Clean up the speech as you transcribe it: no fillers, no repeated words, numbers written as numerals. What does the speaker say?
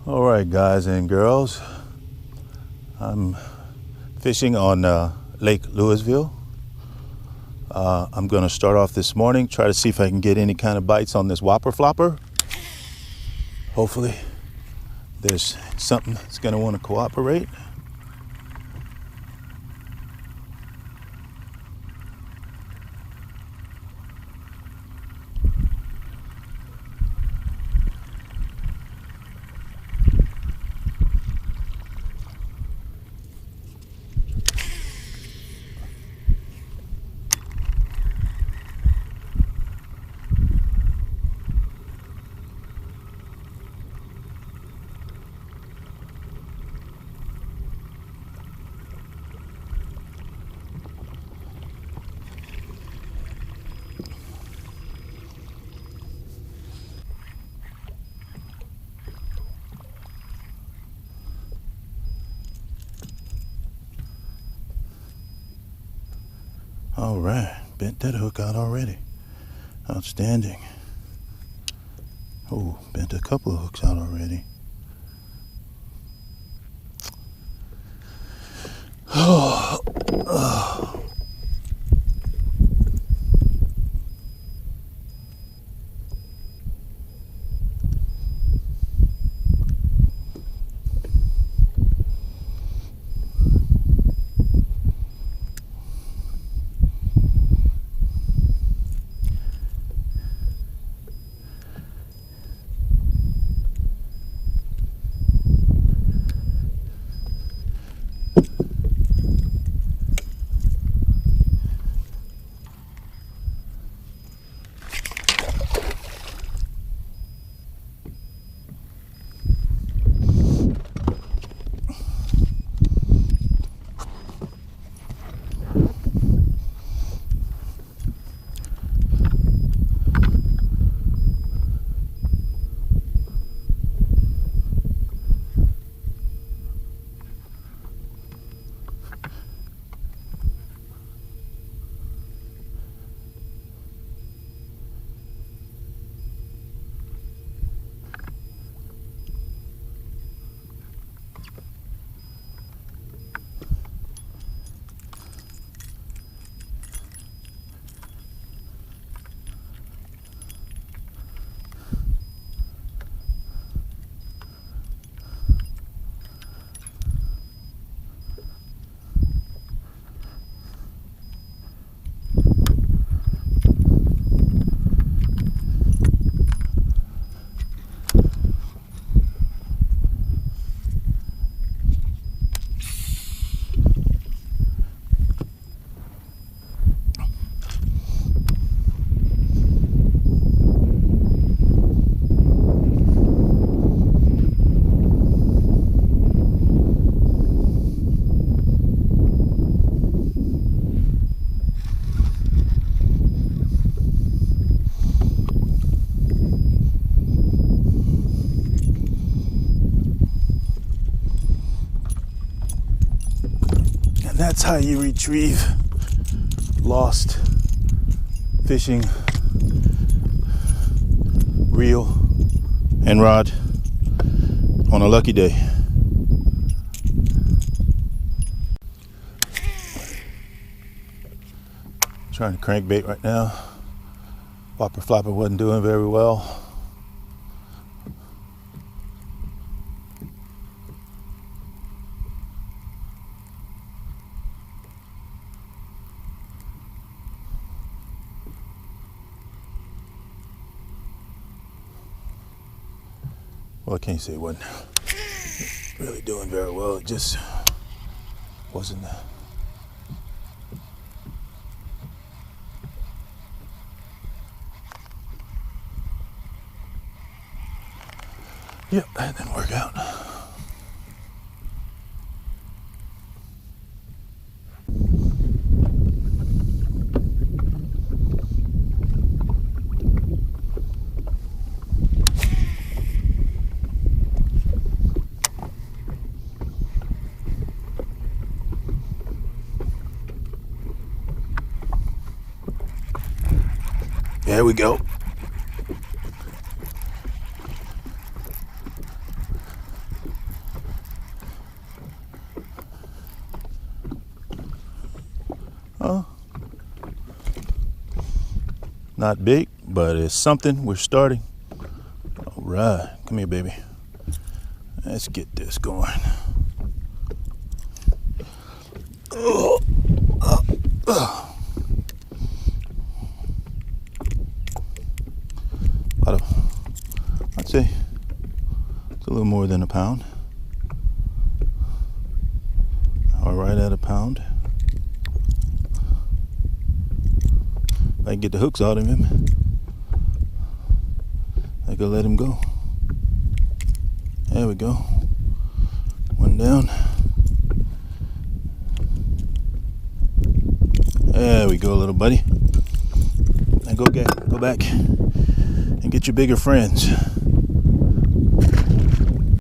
All right, guys and girls, I'm fishing on Lake Louisville. I'm going to start off this morning, try to see if I can get any kind of bites on this whopper flopper. Hopefully there's something that's going to want to cooperate. All right, bent that hook out already. Outstanding. Oh, bent a couple of hooks out already. Oh. That's how you retrieve lost fishing reel and rod on a lucky day. Trying to crank bait right now. Whopper flopper wasn't doing very well. Well, I can't say it wasn't really doing very well. It just wasn't. Yep, that didn't work out. There we go. Not big, but it's something. We're starting. All right, come here, baby. Let's get this going. I'd say it's a little more than a pound. All right, at a pound. If I can get the hooks out of him, I can let him go. There we go. One down. There we go, little buddy. Now go back and get your bigger friends.